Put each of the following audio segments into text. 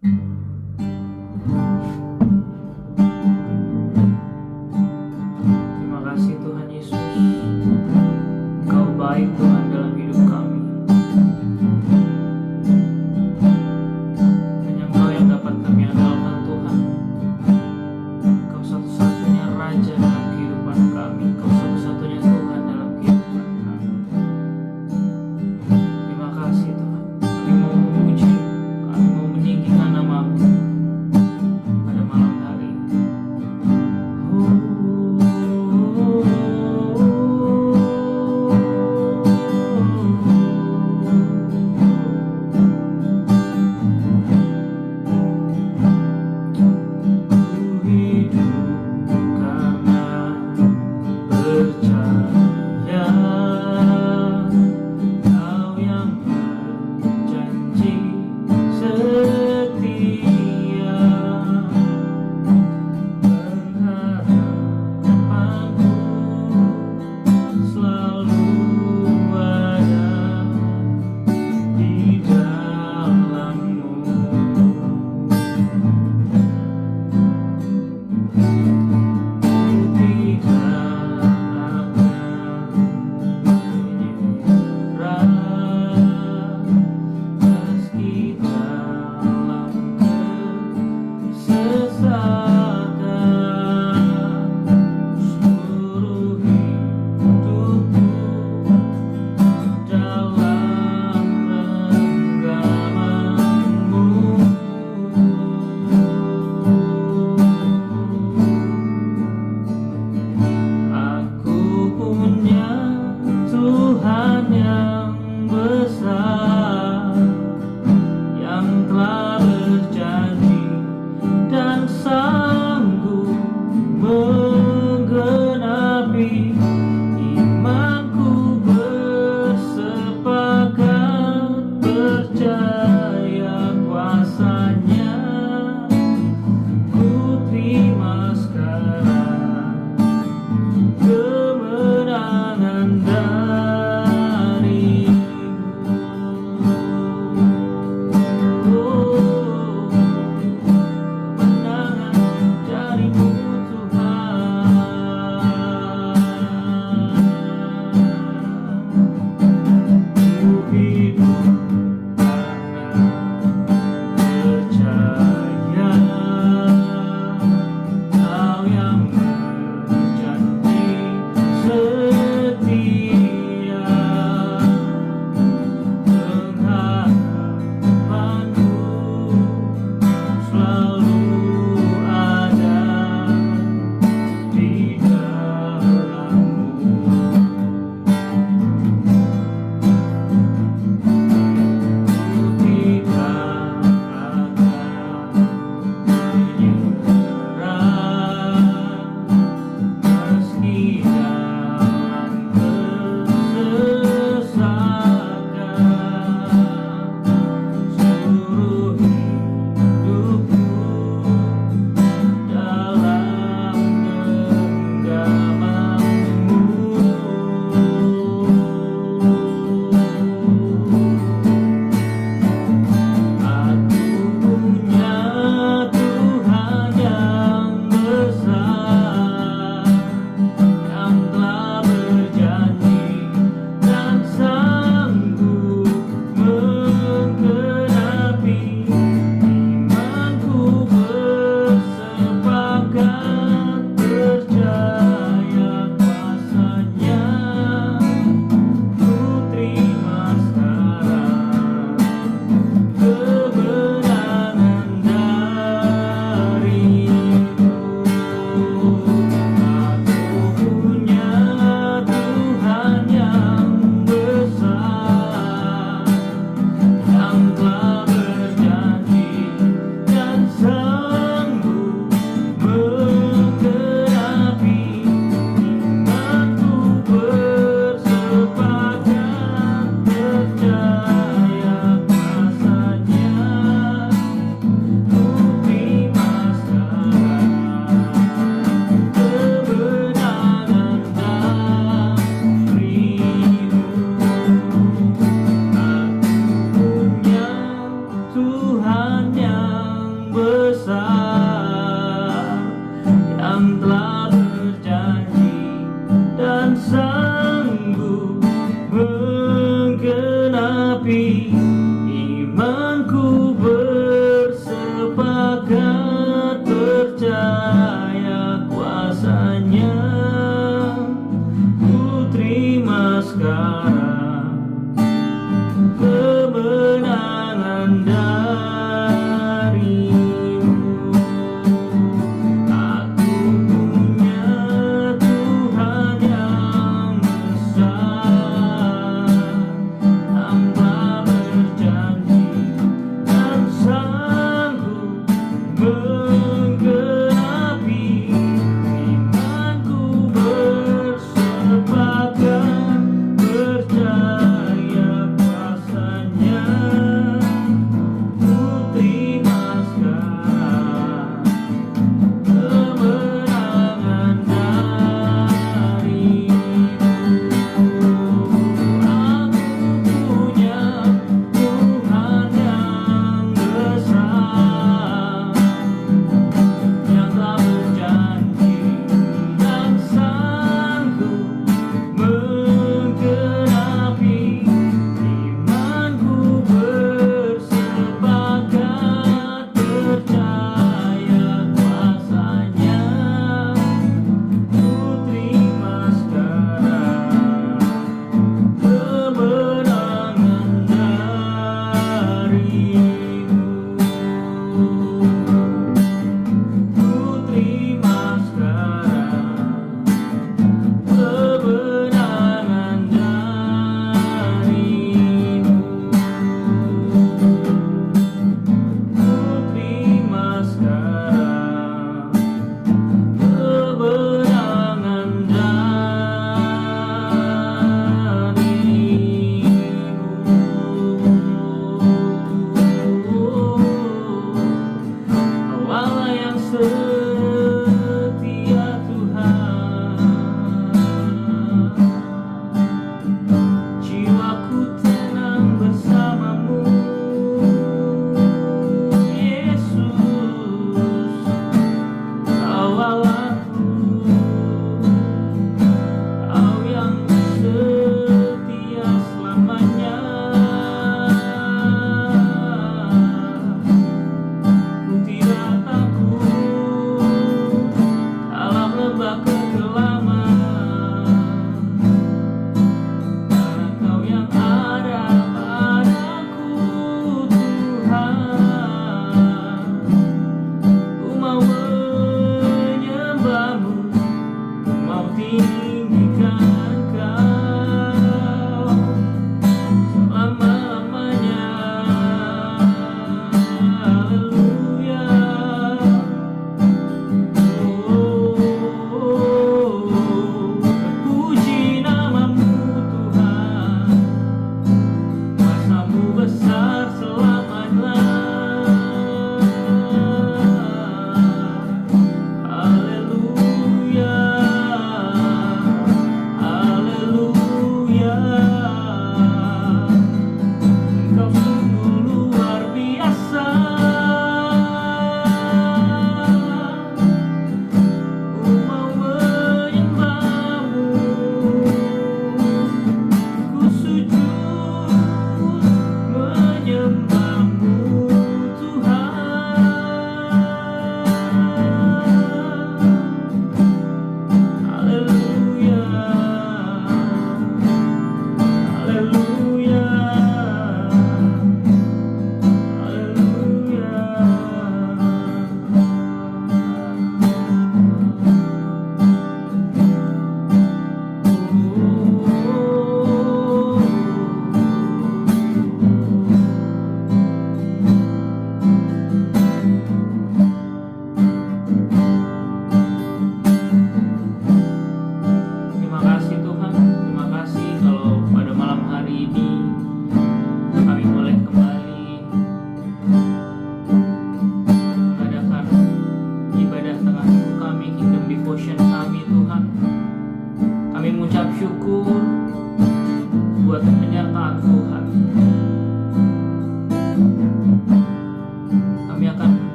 Terima kasih Tuhan Yesus, Engkau baik Tuhan dalam hidup kami. Hanya Engkau yang dapat kami andalkan Tuhan. Engkau satu-satunya Raja dalam kehidupan kami. Engkau satu-satunya Tuhan dalam kehidupan kami. Terima kasih Tuhan. Kami mau memuji, kami mau meninggikan nama-Mu pada malam hari ini.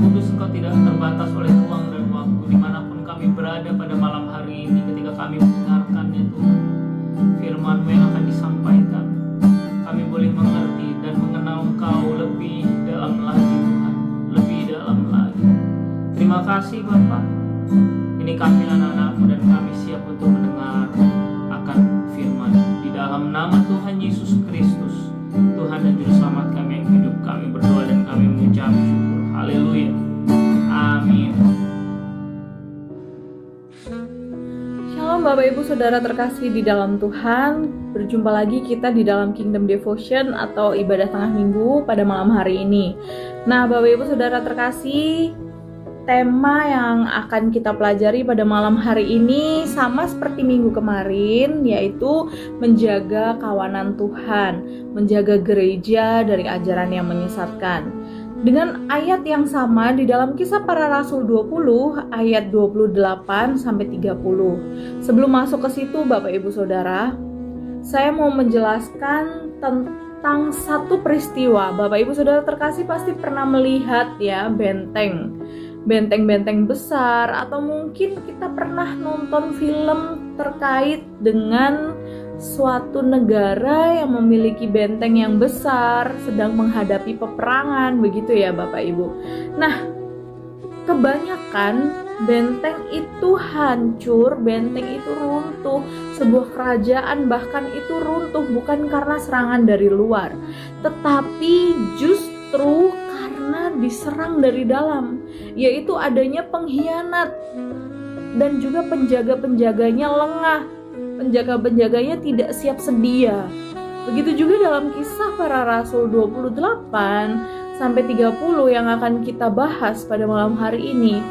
Kudus, Engkau tidak terbatas oleh ruang dan waktu. Dimanapun kami berada pada malam hari ini, ketika kami mendengarkannya Tuhan, firman-Mu yang akan disampaikan, kami boleh mengerti dan mengenal Engkau lebih dalam lagi Tuhan, lebih dalam lagi. Terima kasih Bapak. Ini kami anak-anak-Mu dan kami siap untuk mendengar akan firman. Di dalam nama Tuhan Yesus Kristus, Tuhan dan Juru Selamat kami yang hidup, kami berdoa dan kami mengucap syukur. Haleluya. Amin. Shalom Bapak Ibu Saudara terkasih di dalam Tuhan. Berjumpa lagi kita di dalam Kingdom Devotion atau ibadah tengah minggu pada malam hari ini. Nah Bapak Ibu Saudara terkasih, tema yang akan kita pelajari pada malam hari ini sama seperti minggu kemarin, yaitu menjaga kawanan Tuhan, menjaga gereja dari ajaran yang menyesatkan. Dengan ayat yang sama di dalam Kisah Para Rasul 20 ayat 28 sampai 30. Sebelum masuk ke situ Bapak Ibu Saudara, saya mau menjelaskan tentang satu peristiwa. Bapak Ibu Saudara terkasih pasti pernah melihat ya benteng-benteng besar, atau mungkin kita pernah nonton film terkait dengan suatu negara yang memiliki benteng yang besar sedang menghadapi peperangan, begitu ya Bapak Ibu. Nah, kebanyakan benteng itu hancur, benteng itu runtuh, sebuah kerajaan bahkan itu runtuh bukan karena serangan dari luar, tetapi justru karena diserang dari dalam, yaitu adanya pengkhianat dan juga penjaga-penjaganya lengah, penjaga-penjaganya tidak siap sedia. Begitu juga dalam Kisah Para Rasul 28 sampai 30 yang akan kita bahas pada malam hari ini.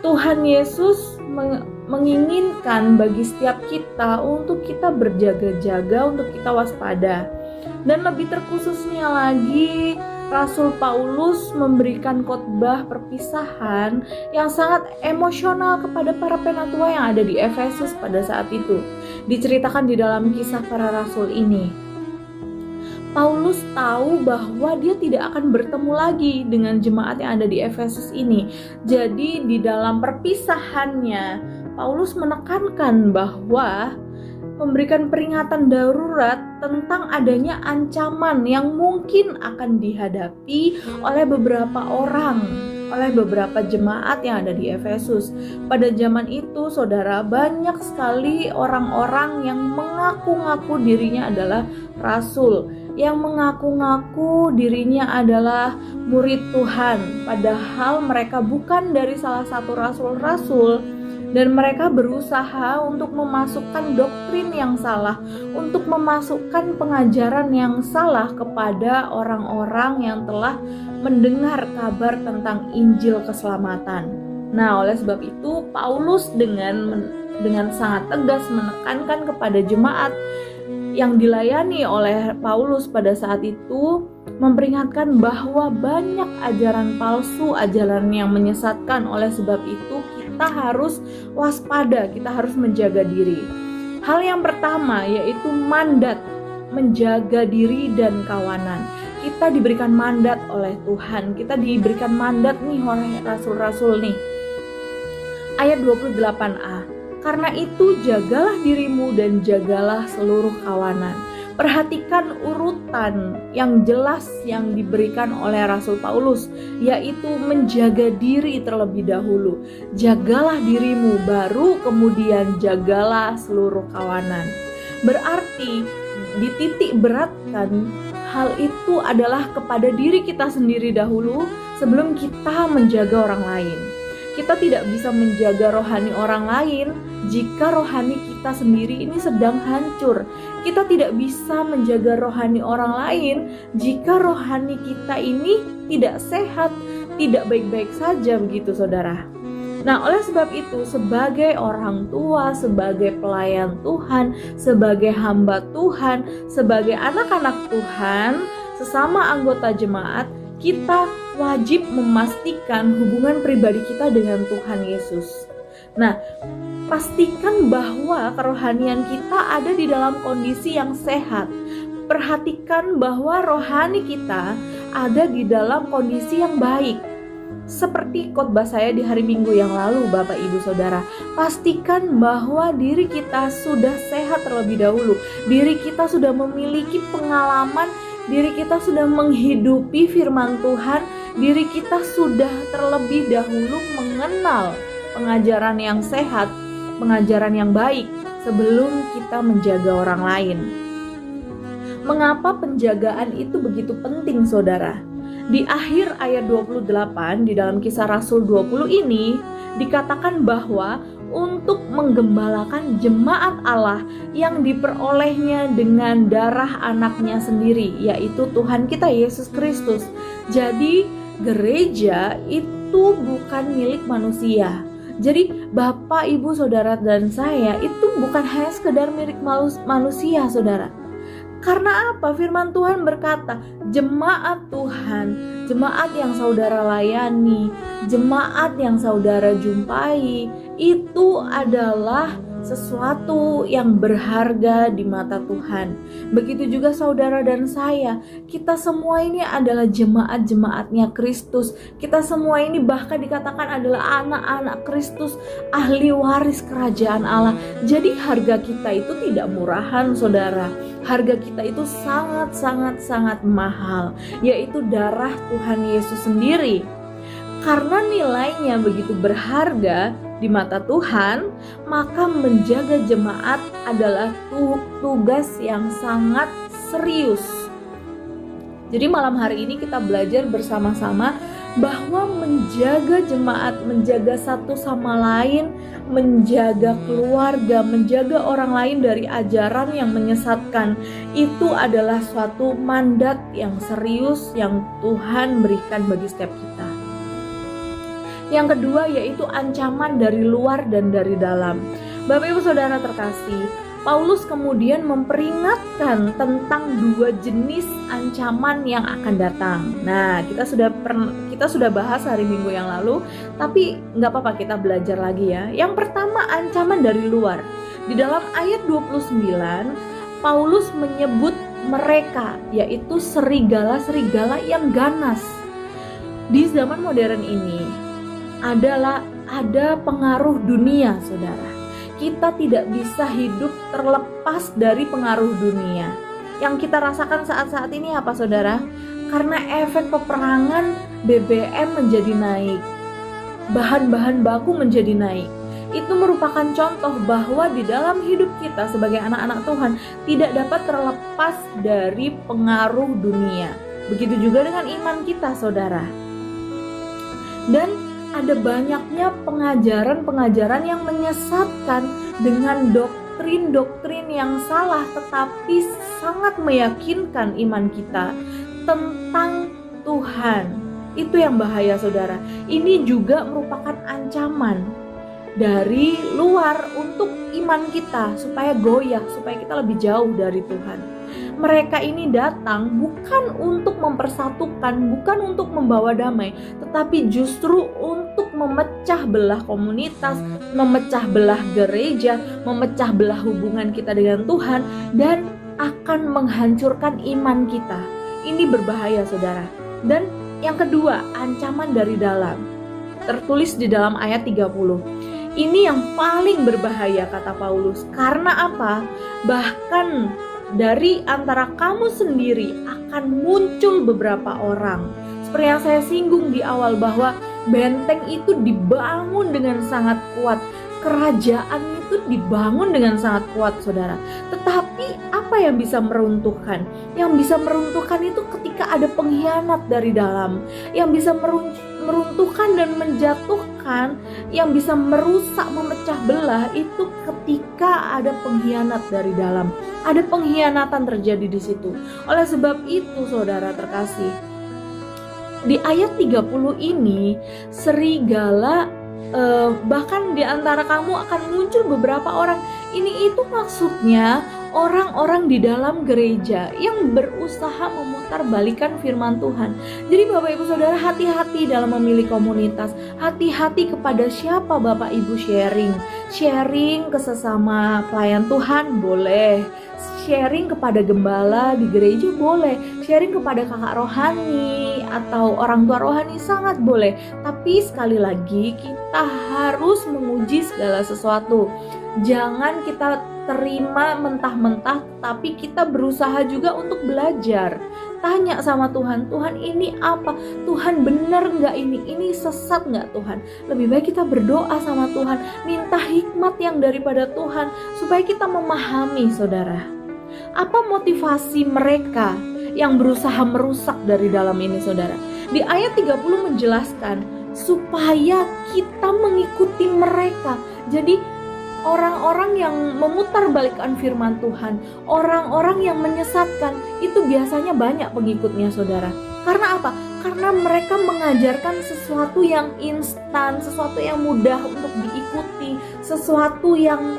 Tuhan Yesus menginginkan bagi setiap kita untuk kita berjaga-jaga, untuk kita waspada. Dan lebih terkhususnya lagi, Rasul Paulus memberikan khotbah perpisahan yang sangat emosional kepada para penatua yang ada di Efesus pada saat itu. Diceritakan di dalam Kisah Para Rasul ini. Paulus tahu bahwa dia tidak akan bertemu lagi dengan jemaat yang ada di Efesus ini. Jadi di dalam perpisahannya, Paulus menekankan bahwa memberikan peringatan darurat tentang adanya ancaman yang mungkin akan dihadapi oleh beberapa orang, oleh beberapa jemaat yang ada di Efesus. Pada zaman itu, saudara, banyak sekali orang-orang yang mengaku-ngaku dirinya adalah rasul, yang mengaku-ngaku dirinya adalah murid Tuhan, padahal mereka bukan dari salah satu rasul-rasul. Dan mereka berusaha untuk memasukkan doktrin yang salah, untuk memasukkan pengajaran yang salah kepada orang-orang yang telah mendengar kabar tentang Injil keselamatan. Nah, oleh sebab itu Paulus dengan sangat tegas menekankan kepada jemaat yang dilayani oleh Paulus pada saat itu, memperingatkan bahwa banyak ajaran palsu, ajaran yang menyesatkan. Oleh sebab itu kita harus waspada, kita harus menjaga diri. Hal yang pertama yaitu mandat, menjaga diri dan kawanan. Kita diberikan mandat oleh Tuhan, kita diberikan mandat nih oleh rasul-rasul nih. Ayat 28a. Karena itu jagalah dirimu dan jagalah seluruh kawanan. Perhatikan urutan yang jelas yang diberikan oleh Rasul Paulus, yaitu menjaga diri terlebih dahulu. Jagalah dirimu, baru kemudian jagalah seluruh kawanan. Berarti dititik beratkan hal itu adalah kepada diri kita sendiri dahulu sebelum kita menjaga orang lain. Kita tidak bisa menjaga rohani orang lain jika rohani kita sendiri ini sedang hancur. Kita tidak bisa menjaga rohani orang lain jika rohani kita ini tidak sehat, tidak baik-baik saja, begitu saudara. Nah, oleh sebab itu, sebagai orang tua, sebagai pelayan Tuhan, sebagai hamba Tuhan, sebagai anak-anak Tuhan, sesama anggota jemaat, kita wajib memastikan hubungan pribadi kita dengan Tuhan Yesus. Nah, pastikan bahwa kerohanian kita ada di dalam kondisi yang sehat. Perhatikan bahwa rohani kita ada di dalam kondisi yang baik. seperti khotbah saya di hari Minggu yang lalu, Bapak Ibu Saudara, pastikan bahwa diri kita sudah sehat terlebih dahulu. Diri kita sudah memiliki pengalaman, diri kita sudah menghidupi firman Tuhan, diri kita sudah terlebih dahulu mengenal pengajaran yang sehat, pengajaran yang baik sebelum kita menjaga orang lain. Mengapa penjagaan itu begitu penting, Saudara? Di akhir ayat 28 di dalam Kisah Rasul 20 ini dikatakan bahwa untuk menggembalakan jemaat Allah yang diperolehnya dengan darah anaknya sendiri, yaitu Tuhan kita Yesus Kristus. Jadi gereja itu bukan milik manusia. Jadi Bapak, Ibu, Saudara dan saya itu bukan hanya sekedar milik manusia, Saudara. Karena apa? Firman Tuhan berkata, jemaat Tuhan, jemaat yang saudara layani, jemaat yang saudara jumpai, itu adalah sesuatu yang berharga di mata Tuhan. Begitu juga saudara dan saya, kita semua ini adalah jemaat-jemaatnya Kristus. Kita semua ini bahkan dikatakan adalah anak-anak Kristus, ahli waris kerajaan Allah. Jadi harga kita itu tidak murahan, saudara. Harga kita itu sangat mahal, yaitu darah Tuhan Yesus sendiri. Karena nilainya begitu berharga di mata Tuhan, maka menjaga jemaat adalah tugas yang sangat serius. Jadi malam hari ini kita belajar bersama-sama bahwa menjaga jemaat, menjaga satu sama lain, menjaga keluarga, menjaga orang lain dari ajaran yang menyesatkan, itu adalah suatu mandat yang serius yang Tuhan berikan bagi setiap kita. Yang kedua yaitu ancaman dari luar dan dari dalam. Bapak Ibu Saudara terkasih, Paulus kemudian memperingatkan tentang dua jenis ancaman yang akan datang. Nah, kita sudah bahas hari Minggu yang lalu, tapi nggak apa-apa, kita belajar lagi ya. Yang pertama, ancaman dari luar. Di dalam ayat 29, Paulus menyebut mereka, yaitu serigala-serigala yang ganas. Di zaman modern ini ada pengaruh dunia, saudara. Kita tidak bisa hidup terlepas dari pengaruh dunia. Yang kita rasakan saat-saat ini apa, saudara? Karena efek peperangan, BBM menjadi naik, bahan-bahan baku menjadi naik. Itu merupakan contoh bahwa di dalam hidup kita sebagai anak-anak Tuhan tidak dapat terlepas dari pengaruh dunia. Begitu juga dengan iman kita, saudara. Dan ada banyaknya pengajaran-pengajaran yang menyesatkan dengan doktrin-doktrin yang salah, tetapi sangat meyakinkan iman kita tentang Tuhan. Itu yang bahaya, saudara. Ini juga merupakan ancaman dari luar untuk iman kita supaya goyah, supaya kita lebih jauh dari Tuhan. Mereka ini datang bukan untuk mempersatukan, bukan untuk membawa damai, tetapi justru untuk memecah belah komunitas, memecah belah gereja, memecah belah hubungan kita dengan Tuhan, dan akan menghancurkan iman kita. Ini berbahaya, saudara. Dan yang kedua, ancaman dari dalam. Tertulis di dalam ayat 30. Ini yang paling berbahaya, kata Paulus. Karena apa? Bahkan dari antara kamu sendiri akan muncul beberapa orang. Seperti yang saya singgung di awal bahwa benteng itu dibangun dengan sangat kuat. Kerajaan itu dibangun dengan sangat kuat, saudara. Tetapi apa yang bisa meruntuhkan? Yang bisa meruntuhkan itu ketika ada pengkhianat dari dalam. Yang bisa meruntuhkan dan menjatuhkan, yang bisa merusak, memecah belah itu ketika ada pengkhianat dari dalam. Ada pengkhianatan terjadi di situ. Oleh sebab itu, saudara terkasih, di ayat 30 ini serigala bahkan di antara kamu akan muncul beberapa orang. Ini itu maksudnya orang-orang di dalam gereja yang berusaha memutarbalikkan firman Tuhan. Jadi Bapak Ibu Saudara, hati-hati dalam memilih komunitas. Hati-hati kepada siapa Bapak Ibu sharing ke sesama pelayan Tuhan boleh, sharing kepada gembala di gereja boleh, sharing kepada kakak rohani atau orang tua rohani sangat boleh. Tapi sekali lagi kita harus menguji segala sesuatu. Jangan kita terima mentah-mentah, tapi kita berusaha juga untuk belajar. Tanya sama Tuhan, Tuhan ini apa? Tuhan benar nggak ini? Ini sesat nggak Tuhan? Lebih baik kita berdoa sama Tuhan, minta hikmat yang daripada Tuhan, supaya kita memahami, saudara. Apa motivasi mereka yang berusaha merusak dari dalam ini, saudara? Di ayat 30 menjelaskan, supaya kita mengikuti mereka. Jadi orang-orang yang memutarbalikkan firman Tuhan, orang-orang yang menyesatkan, itu biasanya banyak pengikutnya, saudara. Karena apa? Karena mereka mengajarkan sesuatu yang instan, sesuatu yang mudah untuk diikuti, sesuatu yang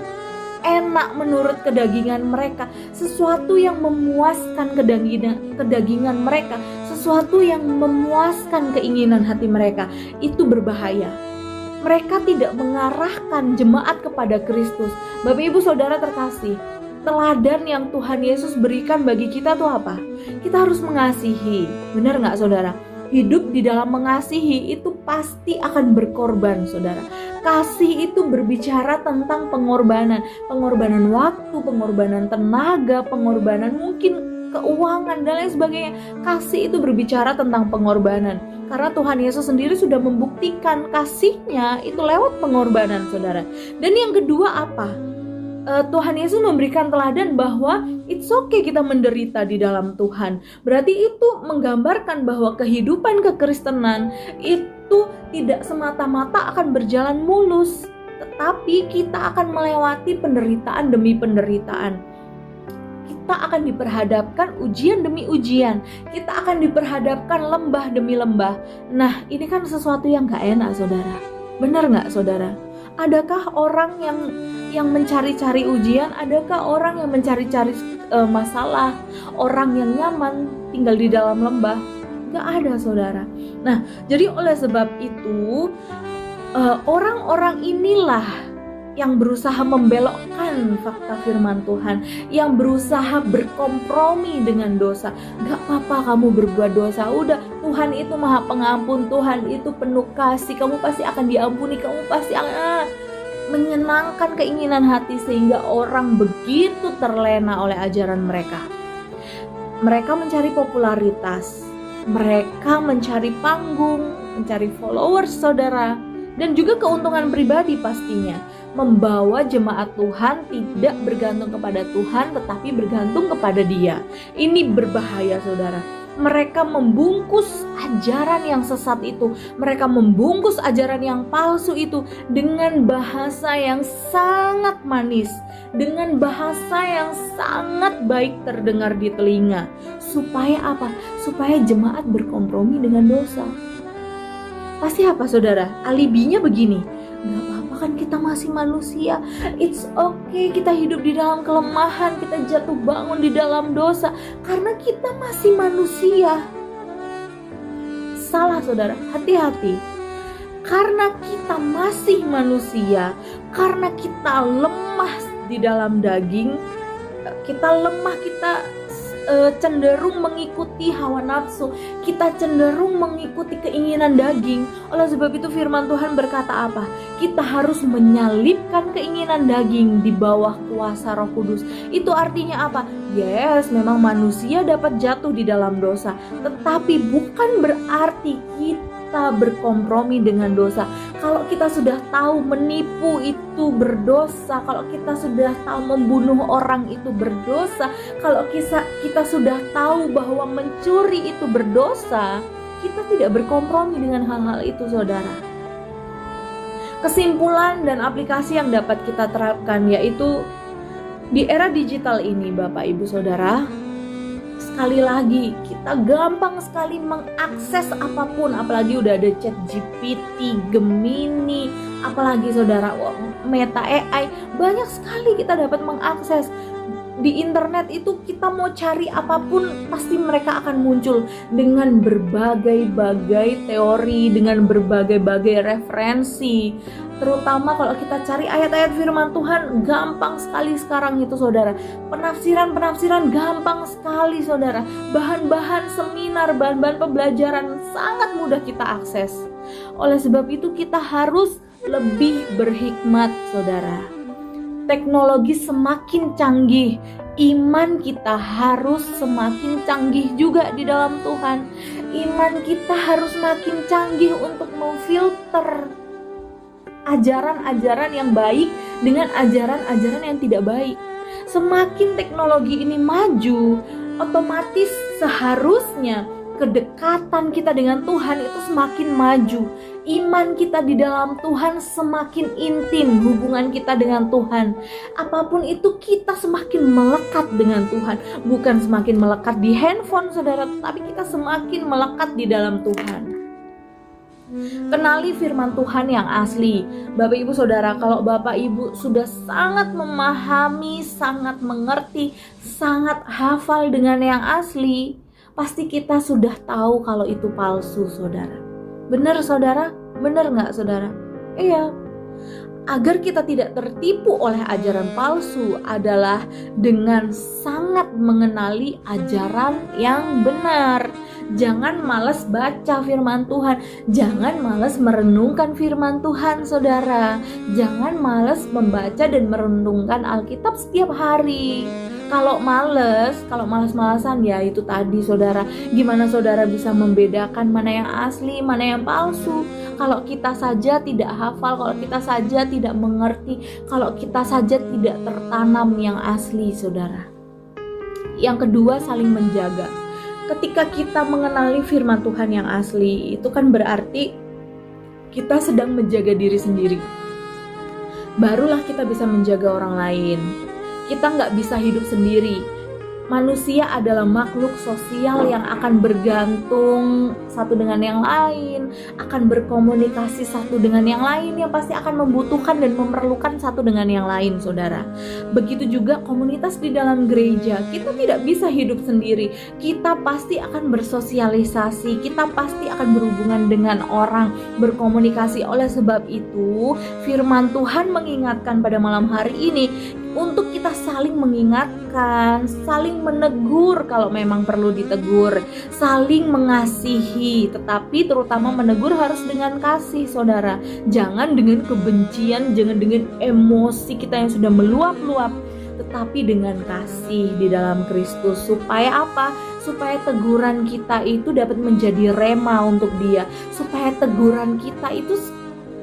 enak menurut kedagingan mereka, sesuatu yang memuaskan kedagingan mereka, sesuatu yang memuaskan keinginan hati mereka. Itu berbahaya. Mereka tidak mengarahkan jemaat kepada Kristus. Bapak Ibu Saudara terkasih, teladan yang Tuhan Yesus berikan bagi kita tuh apa? Kita harus mengasihi. Benar nggak, saudara? Hidup di dalam mengasihi itu pasti akan berkorban, saudara. Kasih itu berbicara tentang pengorbanan. Pengorbanan waktu, pengorbanan tenaga, pengorbanan mungkin keuangan dan lain sebagainya. Kasih itu berbicara tentang pengorbanan. Karena Tuhan Yesus sendiri sudah membuktikan kasih-Nya itu lewat pengorbanan, saudara. Dan yang kedua apa? Tuhan Yesus memberikan teladan bahwa it's okay kita menderita di dalam Tuhan. Berarti itu menggambarkan bahwa kehidupan kekristenan itu tidak semata-mata akan berjalan mulus, tetapi kita akan melewati penderitaan demi penderitaan. Kita akan diperhadapkan ujian demi ujian. Kita akan diperhadapkan lembah demi lembah. Nah, ini kan sesuatu yang gak enak, saudara. Benar gak, saudara? Adakah orang yang mencari-cari ujian? Adakah orang yang mencari-cari masalah? Orang yang nyaman tinggal di dalam lembah? Gak ada, saudara. Nah, jadi oleh sebab itu orang-orang inilah yang berusaha membelokkan fakta firman Tuhan, yang berusaha berkompromi dengan dosa. Gak apa-apa kamu berbuat dosa, udah, Tuhan itu maha pengampun, Tuhan itu penuh kasih, kamu pasti akan diampuni, kamu pasti akan menyenangkan keinginan hati, sehingga orang begitu terlena oleh ajaran mereka. Mereka mencari popularitas, mereka mencari panggung, mencari followers, saudara, dan juga keuntungan pribadi pastinya. Membawa jemaat Tuhan tidak bergantung kepada Tuhan, tetapi bergantung kepada Dia. Ini berbahaya, saudara. Mereka membungkus ajaran yang sesat itu, mereka membungkus ajaran yang palsu itu dengan bahasa yang sangat manis, dengan bahasa yang sangat baik terdengar di telinga. Supaya apa? Supaya jemaat berkompromi dengan dosa. Pasti apa, saudara? Alibinya begini, gak apa-apa kan kita masih manusia, it's okay kita hidup di dalam kelemahan, kita jatuh bangun di dalam dosa, karena kita masih manusia. Salah, saudara, hati-hati. Karena kita masih manusia, karena kita lemah di dalam daging, kita lemah, kita cenderung mengikuti hawa nafsu, kita cenderung mengikuti keinginan daging. Oleh sebab itu firman Tuhan berkata apa? Kita harus menyalibkan keinginan daging di bawah kuasa Roh Kudus. Itu artinya apa? Yes, memang manusia dapat jatuh di dalam dosa, tetapi bukan berarti kita berkompromi dengan dosa. Kalau kita sudah tahu menipu itu berdosa, kalau kita sudah tahu membunuh orang itu berdosa, kalau kita sudah tahu bahwa mencuri itu berdosa, kita tidak berkompromi dengan hal-hal itu, saudara. Kesimpulan dan aplikasi yang dapat kita terapkan yaitu di era digital ini, Bapak Ibu Saudara, sekali lagi kita gampang sekali mengakses apapun, apalagi udah ada ChatGPT, Gemini, apalagi saudara Meta AI, banyak sekali kita dapat mengakses. Di internet itu kita mau cari apapun pasti mereka akan muncul dengan berbagai-bagai teori, dengan berbagai-bagai referensi. Terutama kalau kita cari ayat-ayat firman Tuhan, gampang sekali sekarang itu saudara. Penafsiran gampang sekali saudara. Bahan-bahan seminar, bahan-bahan pembelajaran sangat mudah kita akses. Oleh sebab itu kita harus lebih berhikmat saudara. Teknologi semakin canggih, iman kita harus semakin canggih juga di dalam Tuhan. Iman kita harus makin canggih untuk memfilter ajaran-ajaran yang baik dengan ajaran-ajaran yang tidak baik. Semakin teknologi ini maju, otomatis seharusnya kedekatan kita dengan Tuhan itu semakin maju. Iman kita di dalam Tuhan semakin intim, hubungan kita dengan Tuhan. Apapun itu kita semakin melekat dengan Tuhan. Bukan semakin melekat di handphone saudara, tapi kita semakin melekat di dalam Tuhan. Kenali firman Tuhan yang asli. Bapak ibu saudara, kalau bapak ibu sudah sangat memahami, sangat mengerti, sangat hafal dengan yang asli, pasti kita sudah tahu kalau itu palsu saudara. Benar saudara? Benar gak saudara? Iya. Agar kita tidak tertipu oleh ajaran palsu adalah dengan sangat mengenali ajaran yang benar. Jangan malas baca firman Tuhan. Jangan malas merenungkan firman Tuhan saudara. Jangan malas membaca dan merenungkan Alkitab setiap hari. Kalau malas-malasan ya itu tadi saudara. Gimana saudara bisa membedakan mana yang asli, mana yang palsu? Kalau kita saja tidak hafal, kalau kita saja tidak mengerti, kalau kita saja tidak tertanam yang asli saudara. Yang kedua, saling menjaga. Ketika kita mengenali firman Tuhan yang asli, itu kan berarti kita sedang menjaga diri sendiri. Barulah kita bisa menjaga orang lain. Kita nggak bisa hidup sendiri. Manusia adalah makhluk sosial yang akan bergantung satu dengan yang lain, akan berkomunikasi satu dengan yang lain, yang pasti akan membutuhkan dan memerlukan satu dengan yang lain, saudara. Begitu juga komunitas di dalam gereja, kita tidak bisa hidup sendiri. Kita pasti akan bersosialisasi, kita pasti akan berhubungan dengan orang, berkomunikasi. Oleh sebab itu, firman Tuhan mengingatkan pada malam hari ini untuk kita saling mengingatkan, saling menegur kalau memang perlu ditegur, saling mengasihi, tetapi terutama menegur harus dengan kasih, saudara. Jangan dengan kebencian, jangan dengan emosi kita yang sudah meluap-luap, tetapi dengan kasih di dalam Kristus. Supaya apa? Supaya teguran kita itu dapat menjadi rema untuk dia, supaya teguran kita itu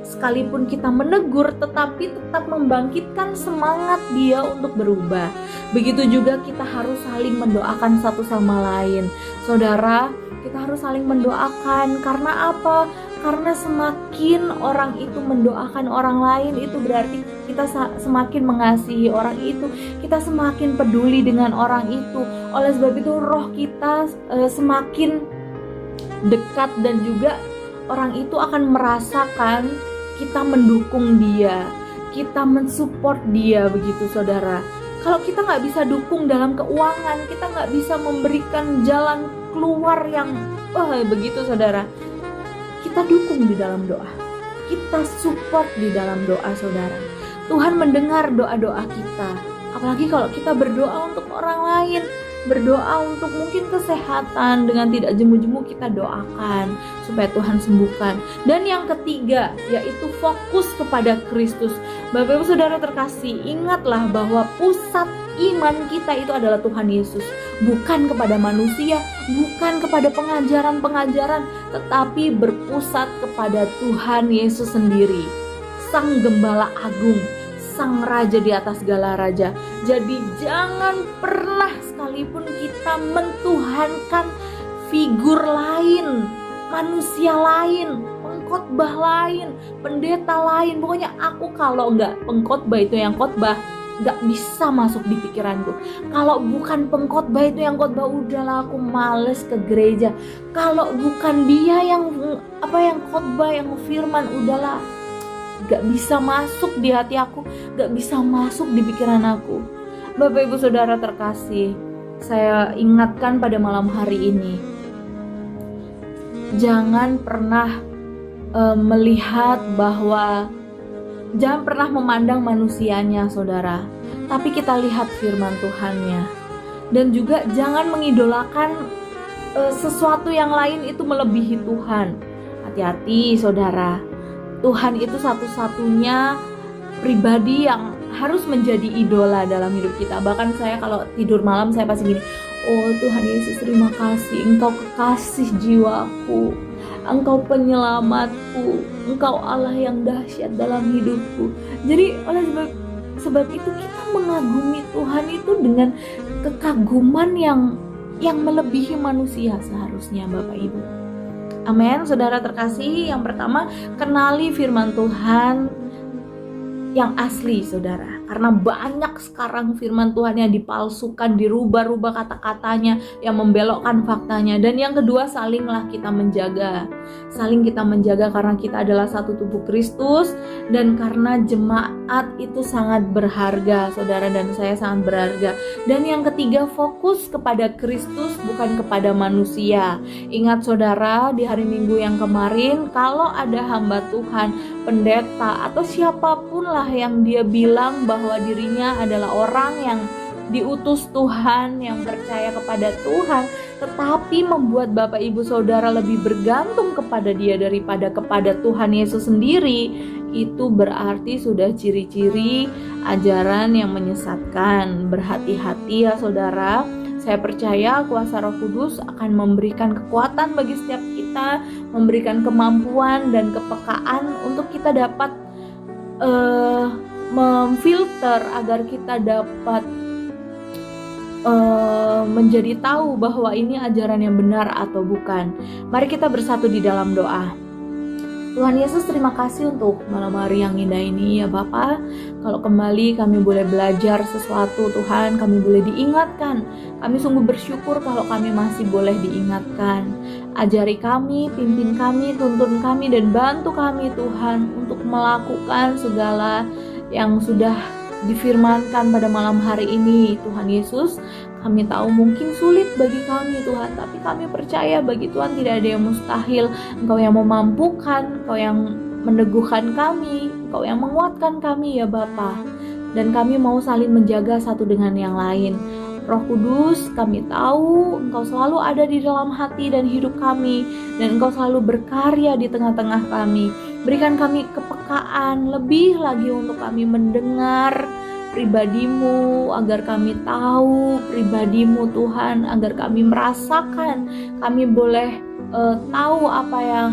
sekalipun kita menegur, tetapi tetap membangkitkan semangat dia untuk berubah. Begitu juga kita harus saling mendoakan satu sama lain. Saudara, kita harus saling mendoakan. Karena apa? Karena semakin orang itu mendoakan orang lain, itu berarti kita semakin mengasihi orang itu. Kita semakin peduli dengan orang itu. Oleh sebab itu roh kita semakin dekat, dan juga orang itu akan merasakan kita mendukung dia, kita mensupport dia, begitu saudara. Kalau kita nggak bisa dukung dalam keuangan, kita nggak bisa memberikan jalan keluar yang begitu saudara, kita dukung di dalam doa, kita support di dalam doa saudara. Tuhan mendengar doa-doa kita, apalagi kalau kita berdoa untuk orang lain, berdoa untuk mungkin kesehatan, dengan tidak jemu-jemu kita doakan supaya Tuhan sembuhkan. Dan yang ketiga, yaitu fokus kepada Kristus. Bapak Ibu Saudara terkasih, ingatlah bahwa pusat iman kita itu adalah Tuhan Yesus, bukan kepada manusia, bukan kepada pengajaran-pengajaran, tetapi berpusat kepada Tuhan Yesus sendiri, Sang Gembala Agung, Sang Raja di atas segala raja. Jadi jangan pernah sekalipun kita mentuhankan figur lain, manusia lain, pengkhotbah lain, pendeta lain. Pokoknya aku kalau nggak pengkhotbah itu yang khotbah, nggak bisa masuk di pikiranku. Kalau bukan pengkhotbah itu yang khotbah, udahlah aku males ke gereja. Kalau bukan dia yang khotbah, yang firman, udahlah gak bisa masuk di hati aku, gak bisa masuk di pikiran aku. Bapak Ibu Saudara terkasih, saya ingatkan pada malam hari ini, jangan pernah jangan pernah memandang manusianya, saudara, tapi kita lihat firman Tuhannya. Dan juga jangan mengidolakan sesuatu yang lain itu melebihi Tuhan. Hati-hati, saudara, Tuhan itu satu-satunya pribadi yang harus menjadi idola dalam hidup kita. Bahkan saya kalau tidur malam saya pasti gini, oh Tuhan Yesus, terima kasih, Engkau kekasih jiwaku, Engkau penyelamatku, Engkau Allah yang dahsyat dalam hidupku. Jadi oleh sebab itu kita mengagumi Tuhan itu dengan kekaguman yang melebihi manusia seharusnya, Bapak Ibu. Amin. Saudara terkasih, yang pertama, kenali firman Tuhan yang asli, saudara. Karena banyak sekarang firman Tuhan yang dipalsukan, dirubah-rubah kata-katanya, yang membelokkan faktanya. Dan yang kedua, salinglah kita menjaga. Saling kita menjaga karena kita adalah satu tubuh Kristus, dan karena jemaat itu sangat berharga, saudara, dan saya sangat berharga. Dan yang ketiga, fokus kepada Kristus, bukan kepada manusia. Ingat, saudara, di hari Minggu yang kemarin, kalau ada hamba Tuhan, pendeta, atau siapapun lah yang dia bilang bahwa dirinya adalah orang yang diutus Tuhan, yang percaya kepada Tuhan, tetapi membuat Bapak Ibu Saudara lebih bergantung kepada dia daripada kepada Tuhan Yesus sendiri, itu berarti sudah ciri-ciri ajaran yang menyesatkan. Berhati-hati ya, saudara. Saya percaya kuasa Roh Kudus akan memberikan kekuatan bagi setiap kita, memberikan kemampuan dan kepekaan untuk kita dapat memfilter, agar kita dapat menjadi tahu bahwa ini ajaran yang benar atau bukan. Mari kita bersatu di dalam doa. Tuhan Yesus, terima kasih untuk malam hari yang indah ini ya Bapa. Kalau kembali kami boleh belajar sesuatu, Tuhan, kami boleh diingatkan. Kami sungguh bersyukur kalau kami masih boleh diingatkan. Ajari kami, pimpin kami, tuntun kami, dan bantu kami Tuhan untuk melakukan segala yang sudah difirmankan pada malam hari ini. Tuhan Yesus, kami tahu mungkin sulit bagi kami Tuhan, tapi kami percaya bagi Tuhan tidak ada yang mustahil. Engkau yang memampukan, Engkau yang meneguhkan kami, Engkau yang menguatkan kami ya Bapa. Dan kami mau saling menjaga satu dengan yang lain. Roh Kudus, kami tahu Engkau selalu ada di dalam hati dan hidup kami, dan Engkau selalu berkarya di tengah-tengah kami. Berikan kami kepekaan lebih lagi untuk kami mendengar pribadi-Mu, agar kami tahu pribadi-Mu Tuhan, agar kami merasakan, kami boleh tahu apa yang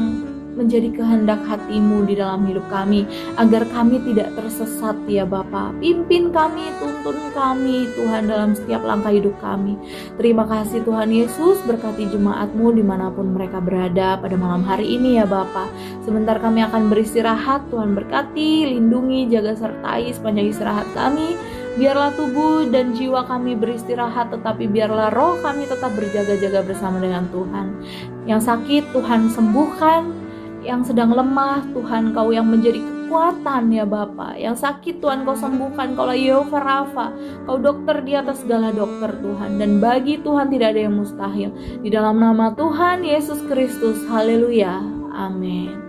menjadi kehendak hati-Mu di dalam hidup kami, agar kami tidak tersesat ya Bapa. Pimpin kami, tuntun kami Tuhan dalam setiap langkah hidup kami. Terima kasih Tuhan Yesus, berkati jemaat-Mu dimanapun mereka berada pada malam hari ini ya Bapa. Sebentar kami akan beristirahat, Tuhan berkati, lindungi, jaga sertai sepanjang istirahat kami. Biarlah tubuh dan jiwa kami beristirahat, tetapi biarlah roh kami tetap berjaga-jaga bersama dengan Tuhan. Yang sakit Tuhan sembuhkan, yang sedang lemah Tuhan Kau yang menjadi kekuatan ya Bapa. Yang sakit Tuhan Kau sembuhkan, Kaulah Yehova Rafa, Kau dokter di atas segala dokter Tuhan. Dan bagi Tuhan tidak ada yang mustahil. Di dalam nama Tuhan Yesus Kristus, haleluya, amin.